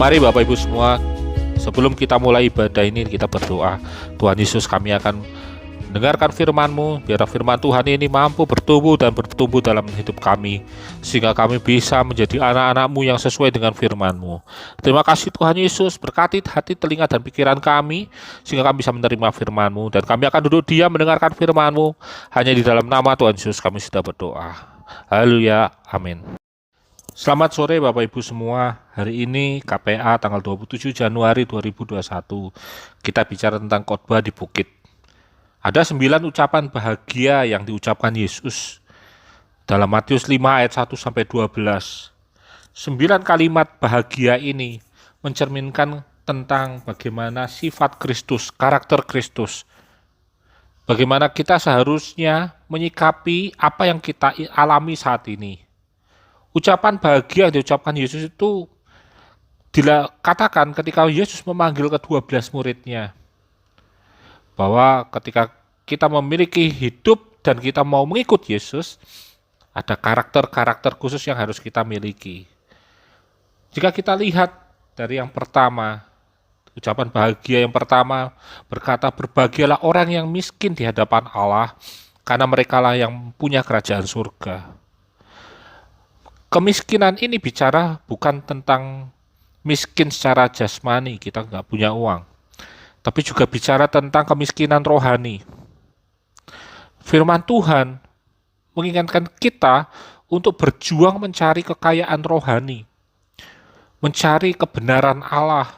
Mari Bapak Ibu semua, sebelum kita mulai ibadah ini kita berdoa. Tuhan Yesus, kami akan mendengarkan firman-Mu, biar firman Tuhan ini mampu bertumbuh dan bertumbuh dalam hidup kami, sehingga kami bisa menjadi anak-anak-Mu yang sesuai dengan firman-Mu. Terima kasih Tuhan Yesus, berkati hati, telinga, dan pikiran kami, sehingga kami bisa menerima firman-Mu, dan kami akan duduk diam mendengarkan firman-Mu. Hanya di dalam nama Tuhan Yesus kami sudah berdoa. Haleluya, amin. Selamat sore Bapak Ibu semua. Hari ini KPA tanggal 27 Januari 2021. Kita bicara tentang khotbah di bukit. Ada 9 ucapan bahagia yang diucapkan Yesus dalam Matius 5 ayat 1 sampai 12. 9 kalimat bahagia ini mencerminkan tentang bagaimana sifat Kristus, karakter Kristus. Bagaimana kita seharusnya menyikapi apa yang kita alami saat ini. Ucapan bahagia yang diucapkan Yesus itu dikatakan ketika Yesus memanggil ke-12 muridnya. Bahwa ketika kita memiliki hidup dan kita mau mengikut Yesus, ada karakter-karakter khusus yang harus kita miliki. Jika kita lihat dari yang pertama, ucapan bahagia yang pertama berkata, berbahagialah orang yang miskin di hadapan Allah, karena merekalah yang punya kerajaan surga. Kemiskinan ini bicara bukan tentang miskin secara jasmani, kita nggak punya uang, tapi juga bicara tentang kemiskinan rohani. Firman Tuhan mengingatkan kita untuk berjuang mencari kekayaan rohani, mencari kebenaran Allah,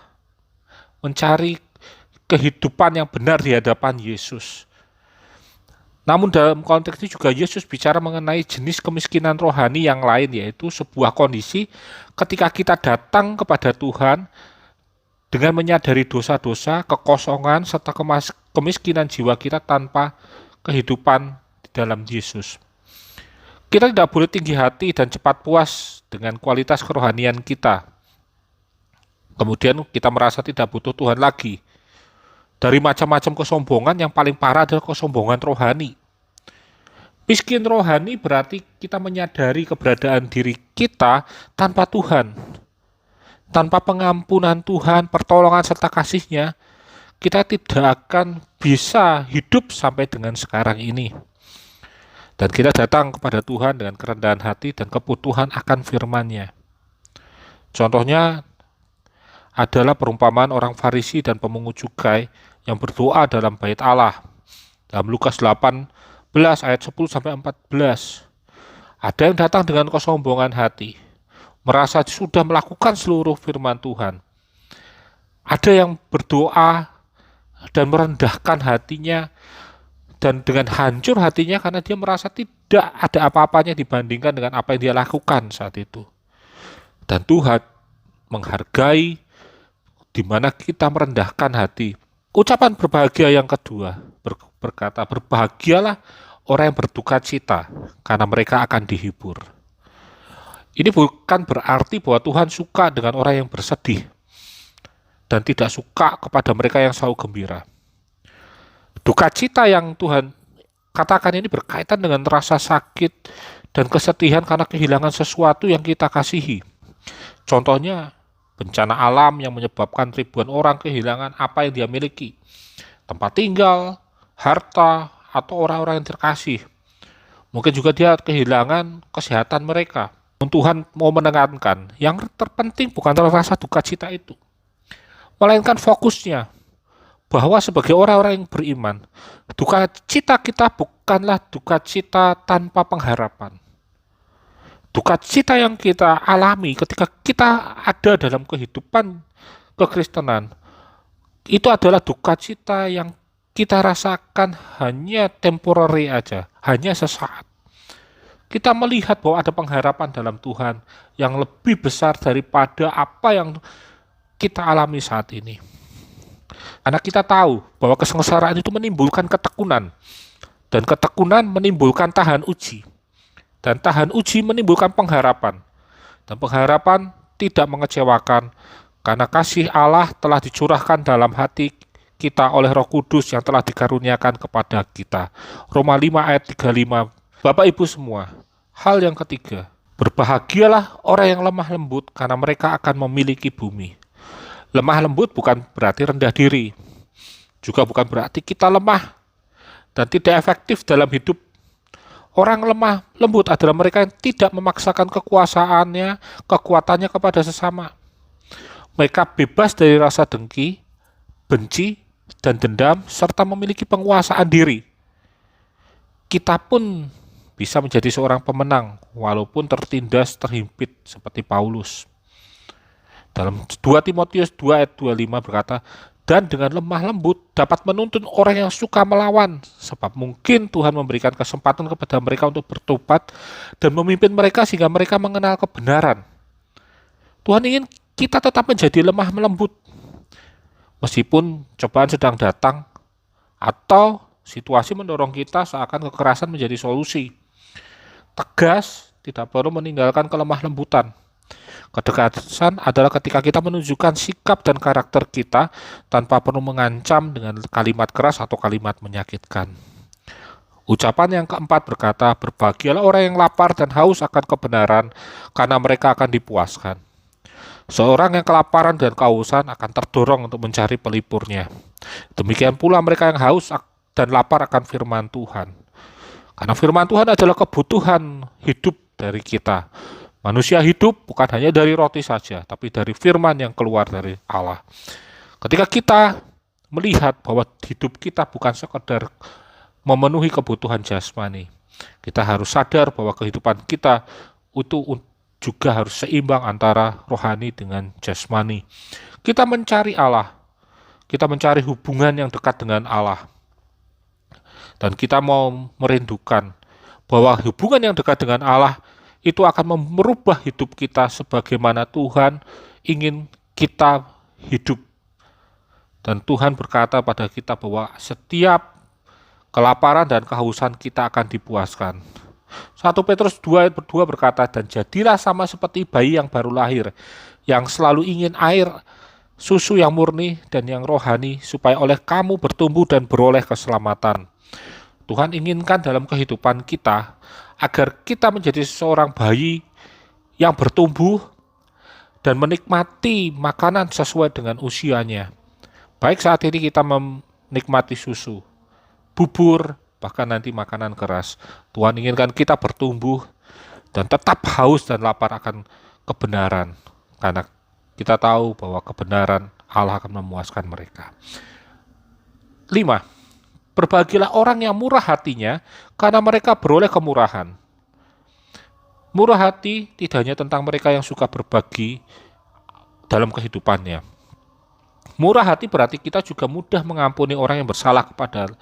mencari kehidupan yang benar di hadapan Yesus. Namun dalam konteks ini juga Yesus bicara mengenai jenis kemiskinan rohani yang lain, yaitu sebuah kondisi ketika kita datang kepada Tuhan dengan menyadari dosa-dosa, kekosongan, serta kemiskinan jiwa kita tanpa kehidupan di dalam Yesus. Kita tidak boleh tinggi hati dan cepat puas dengan kualitas kerohanian kita. Kemudian kita merasa tidak butuh Tuhan lagi. Dari macam-macam kesombongan, yang paling parah adalah kesombongan rohani. Miskin rohani berarti kita menyadari keberadaan diri kita tanpa Tuhan. Tanpa pengampunan Tuhan, pertolongan serta kasih-Nya, kita tidak akan bisa hidup sampai dengan sekarang ini. Dan kita datang kepada Tuhan dengan kerendahan hati dan kebutuhan akan firman-Nya. Contohnya adalah perumpamaan orang Farisi dan pemungut cukai yang berdoa dalam bait Allah. Dalam Lukas 18 ayat 10-14. Ada yang datang dengan kesombongan hati, merasa sudah melakukan seluruh firman Tuhan. Ada yang berdoa dan merendahkan hatinya, dan dengan hancur hatinya karena dia merasa tidak ada apa-apanya dibandingkan dengan apa yang dia lakukan saat itu. Dan Tuhan menghargai di mana kita merendahkan hati. Ucapan berbahagia yang kedua berkata, berbahagialah orang yang berduka cita, karena mereka akan dihibur. Ini bukan berarti bahwa Tuhan suka dengan orang yang bersedih dan tidak suka kepada mereka yang selalu gembira. Duka cita yang Tuhan katakan ini berkaitan dengan rasa sakit dan kesedihan karena kehilangan sesuatu yang kita kasihi. Contohnya, bencana alam yang menyebabkan ribuan orang kehilangan apa yang dia miliki, tempat tinggal, harta, atau orang-orang yang terkasih. Mungkin juga dia kehilangan kesehatan mereka. Tuhan mau menekankan, yang terpenting bukan rasa duka cita itu, melainkan fokusnya, bahwa sebagai orang-orang yang beriman, duka cita kita bukanlah duka cita tanpa pengharapan. Duka cita yang kita alami ketika kita ada dalam kehidupan kekristenan, itu adalah duka cita yang kita rasakan hanya temporary aja, hanya sesaat. Kita melihat bahwa ada pengharapan dalam Tuhan yang lebih besar daripada apa yang kita alami saat ini. Karena kita tahu bahwa kesengsaraan itu menimbulkan ketekunan, dan ketekunan menimbulkan tahan uji. Dan tahan uji menimbulkan pengharapan. Dan pengharapan tidak mengecewakan, karena kasih Allah telah dicurahkan dalam hati kita oleh Roh Kudus yang telah dikaruniakan kepada kita. Roma 5 ayat 35. Bapak Ibu semua, hal yang ketiga, berbahagialah orang yang lemah lembut, karena mereka akan memiliki bumi. Lemah lembut bukan berarti rendah diri, juga bukan berarti kita lemah dan tidak efektif dalam hidup. Orang lemah lembut adalah mereka yang tidak memaksakan kekuatannya kepada sesama. Mereka bebas dari rasa dengki, benci, dan dendam, serta memiliki penguasaan diri. Kita pun bisa menjadi seorang pemenang, walaupun tertindas, terhimpit seperti Paulus. Dalam 2 Timotius 2 ayat 25 berkata, dan dengan lemah lembut dapat menuntun orang yang suka melawan, sebab mungkin Tuhan memberikan kesempatan kepada mereka untuk bertobat dan memimpin mereka sehingga mereka mengenal kebenaran. Tuhan ingin kita tetap menjadi lemah lembut, meskipun cobaan sedang datang atau situasi mendorong kita seakan kekerasan menjadi solusi. Tegas tidak perlu meninggalkan kelemah lembutan. Kedekatan adalah ketika kita menunjukkan sikap dan karakter kita tanpa perlu mengancam dengan kalimat keras atau kalimat menyakitkan. Ucapan yang keempat berkata, berbahagialah orang yang lapar dan haus akan kebenaran, karena mereka akan dipuaskan. Seorang yang kelaparan dan kehausan akan terdorong untuk mencari pelipurnya. Demikian pula mereka yang haus dan lapar akan firman Tuhan. Karena firman Tuhan adalah kebutuhan hidup dari kita. Manusia hidup bukan hanya dari roti saja, tapi dari firman yang keluar dari Allah. Ketika kita melihat bahwa hidup kita bukan sekedar memenuhi kebutuhan jasmani, kita harus sadar bahwa kehidupan kita itu juga harus seimbang antara rohani dengan jasmani. Kita mencari Allah, kita mencari hubungan yang dekat dengan Allah, dan kita mau merindukan bahwa hubungan yang dekat dengan Allah itu akan merubah hidup kita sebagaimana Tuhan ingin kita hidup. Dan Tuhan berkata pada kita bahwa setiap kelaparan dan kehausan kita akan dipuaskan. 1 Petrus 2 ayat 2 berkata, dan jadilah sama seperti bayi yang baru lahir, yang selalu ingin air susu yang murni dan yang rohani, supaya oleh kamu bertumbuh dan beroleh keselamatan. Tuhan inginkan dalam kehidupan kita agar kita menjadi seorang bayi yang bertumbuh dan menikmati makanan sesuai dengan usianya. Baik saat ini kita menikmati susu, bubur, bahkan nanti makanan keras. Tuhan inginkan kita bertumbuh dan tetap haus dan lapar akan kebenaran, karena kita tahu bahwa kebenaran Allah akan memuaskan mereka. 5. Berbahagialah orang yang murah hatinya, karena mereka beroleh kemurahan. Murah hati tidak hanya tentang mereka yang suka berbagi dalam kehidupannya. Murah hati berarti kita juga mudah mengampuni orang yang bersalah kepada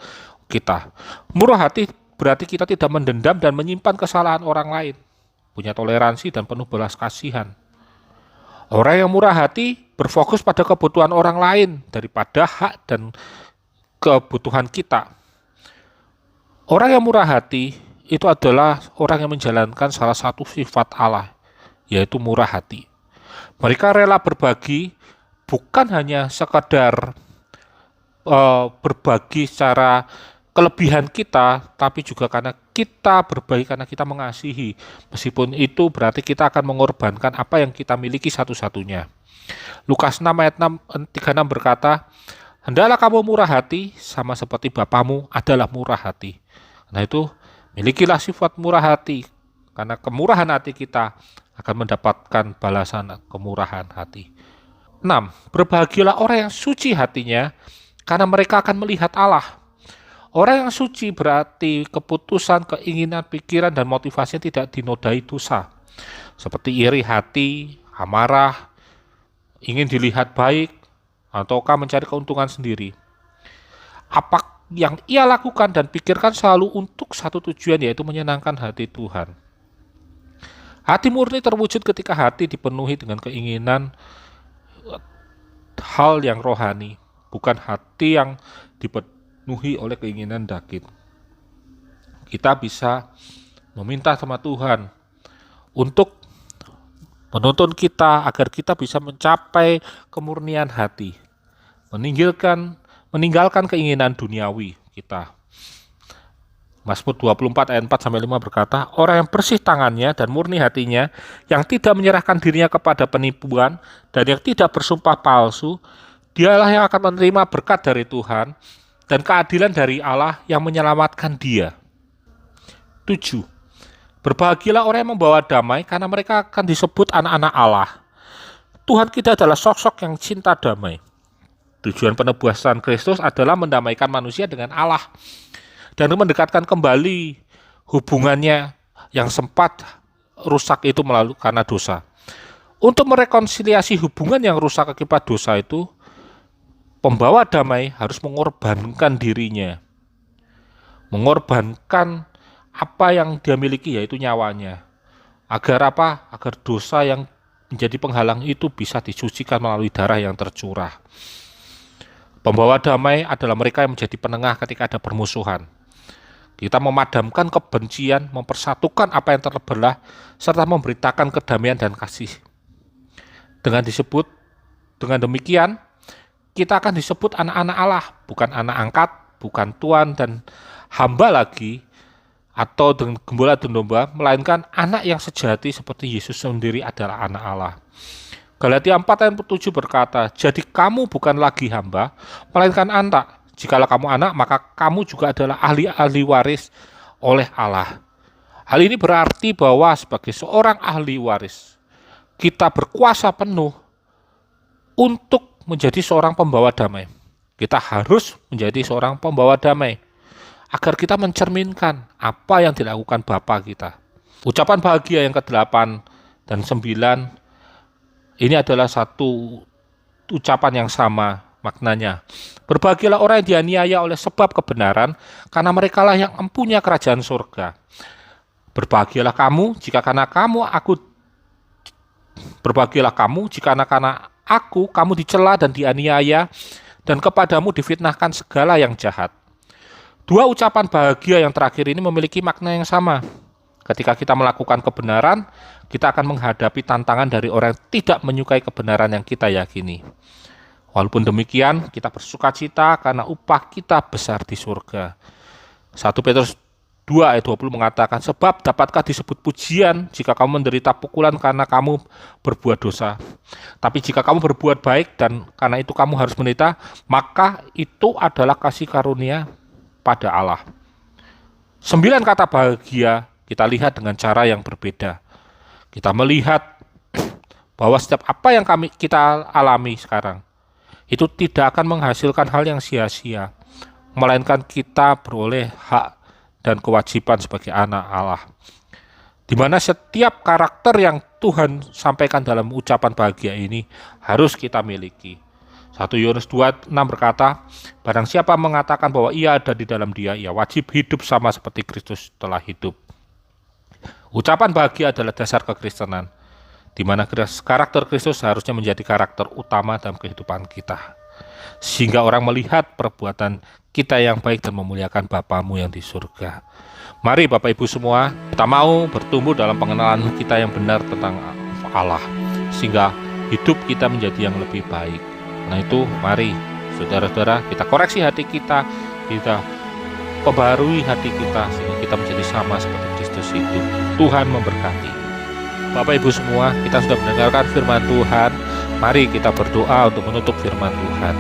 kita. Murah hati berarti kita tidak mendendam dan menyimpan kesalahan orang lain. Punya toleransi dan penuh belas kasihan. Orang yang murah hati berfokus pada kebutuhan orang lain daripada hak dan kebutuhan kita. Orang yang murah hati itu adalah orang yang menjalankan salah satu sifat Allah, yaitu murah hati. Mereka rela berbagi bukan hanya sekadar berbagi secara kelebihan kita, tapi juga karena kita berbagi karena kita mengasihi. Meskipun itu berarti kita akan mengorbankan apa yang kita miliki satu-satunya. Lukas 6 ayat 36 berkata, hendaklah kamu murah hati sama seperti Bapamu adalah murah hati. Nah itu, milikilah sifat murah hati, karena kemurahan hati kita akan mendapatkan balasan kemurahan hati. 6. Berbahagialah orang yang suci hatinya, karena mereka akan melihat Allah. Orang yang suci berarti keputusan, keinginan, pikiran, dan motivasinya tidak dinodai dosa. Seperti iri hati, amarah, ingin dilihat baik, ataukah mencari keuntungan sendiri. Apa yang ia lakukan dan pikirkan selalu untuk satu tujuan, yaitu menyenangkan hati Tuhan. Hati murni terwujud ketika hati dipenuhi dengan keinginan hal yang rohani, bukan hati yang dipenuhi oleh keinginan daging. Kita bisa meminta sama Tuhan untuk menuntun kita agar kita bisa mencapai kemurnian hati, meninggalkan keinginan duniawi kita. Mazmur 24 ayat 4-5 berkata, orang yang bersih tangannya dan murni hatinya, yang tidak menyerahkan dirinya kepada penipuan, dan yang tidak bersumpah palsu, dialah yang akan menerima berkat dari Tuhan, dan keadilan dari Allah yang menyelamatkan dia. 7. Berbahagialah orang yang membawa damai, karena mereka akan disebut anak-anak Allah. Tuhan kita adalah sosok yang cinta damai. Tujuan penebusan Kristus adalah mendamaikan manusia dengan Allah, dan mendekatkan kembali hubungannya yang sempat rusak itu melalui karena dosa. Untuk merekonsiliasi hubungan yang rusak akibat dosa itu, pembawa damai harus mengorbankan dirinya, mengorbankan apa yang dia miliki, yaitu nyawanya. Agar apa? Agar dosa yang menjadi penghalang itu bisa disucikan melalui darah yang tercurah. Pembawa damai adalah mereka yang menjadi penengah ketika ada permusuhan. Kita memadamkan kebencian, mempersatukan apa yang terbelah, serta memberitakan kedamaian dan kasih. Dengan demikian, kita akan disebut anak-anak Allah, bukan anak angkat, bukan tuan dan hamba lagi, atau dengan gembala dan domba, melainkan anak yang sejati seperti Yesus sendiri adalah anak Allah. Galatia 4 ayat 7 berkata, jadi kamu bukan lagi hamba, melainkan anak. Jikalau kamu anak, maka kamu juga adalah ahli-ahli waris oleh Allah. Hal ini berarti bahwa sebagai seorang ahli waris, kita berkuasa penuh untuk menjadi seorang pembawa damai. Kita harus menjadi seorang pembawa damai, agar kita mencerminkan apa yang dilakukan Bapa kita. Ucapan bahagia yang ke-8 dan 9, ini adalah satu ucapan yang sama maknanya. Berbahagialah orang yang dianiaya oleh sebab kebenaran, karena merekalah yang empunya kerajaan surga. Berbahagialah kamu jika karena aku kamu dicela dan dianiaya, dan kepadamu difitnahkan segala yang jahat. Dua ucapan bahagia yang terakhir ini memiliki makna yang sama. Ketika kita melakukan kebenaran, kita akan menghadapi tantangan dari orang yang tidak menyukai kebenaran yang kita yakini. Walaupun demikian, kita bersukacita karena upah kita besar di surga. 1 Petrus 2 ayat 20 mengatakan, sebab dapatkah disebut pujian jika kamu menderita pukulan karena kamu berbuat dosa. Tapi jika kamu berbuat baik dan karena itu kamu harus menderita, maka itu adalah kasih karunia pada Allah. 9 kata bahagia kita lihat dengan cara yang berbeda. Kita melihat bahwa setiap apa yang kita alami sekarang, itu tidak akan menghasilkan hal yang sia-sia, melainkan kita beroleh hak dan kewajiban sebagai anak Allah, di mana setiap karakter yang Tuhan sampaikan dalam ucapan bahagia ini harus kita miliki. 1 Yohanes 2:6 berkata, barang siapa mengatakan bahwa ia ada di dalam dia, ia wajib hidup sama seperti Kristus telah hidup. Ucapan bahagia adalah dasar kekristenan, di mana karakter Kristus harusnya menjadi karakter utama dalam kehidupan kita, sehingga orang melihat perbuatan kita yang baik dan memuliakan Bapamu yang di surga. Mari Bapak Ibu semua, kita mau bertumbuh dalam pengenalan kita yang benar tentang Allah, sehingga hidup kita menjadi yang lebih baik. Nah itu, mari saudara-saudara, kita koreksi hati kita perbarui hati kita, sehingga kita menjadi sama seperti Kristus hidup. Tuhan memberkati. Bapak Ibu semua, kita sudah mendengarkan firman Tuhan. Mari kita berdoa untuk menutup firman Tuhan.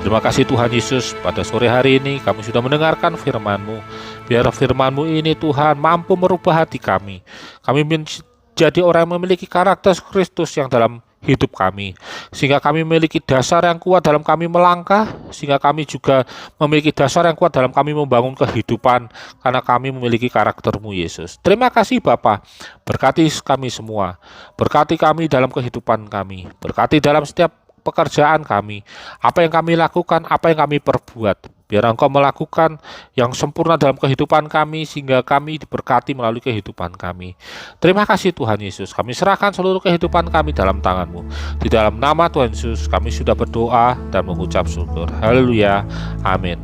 Terima kasih Tuhan Yesus, pada sore hari ini kami sudah mendengarkan firman-Mu. Biar firman-Mu ini Tuhan mampu merubah hati kami. Kami menjadi orang yang memiliki karakter Kristus yang dalam hidup kami, sehingga kami memiliki dasar yang kuat dalam kami melangkah, sehingga kami juga memiliki dasar yang kuat dalam kami membangun kehidupan, karena kami memiliki karakter-Mu Yesus. Terima kasih Bapa, berkati kami semua, berkati kami dalam kehidupan kami, berkati dalam setiap pekerjaan kami, apa yang kami lakukan, apa yang kami perbuat. Biar Engkau melakukan yang sempurna dalam kehidupan kami, sehingga kami diberkati melalui kehidupan kami. Terima kasih Tuhan Yesus, kami serahkan seluruh kehidupan kami dalam tangan-Mu. Di dalam nama Tuhan Yesus kami sudah berdoa dan mengucap syukur. Haleluya, amin.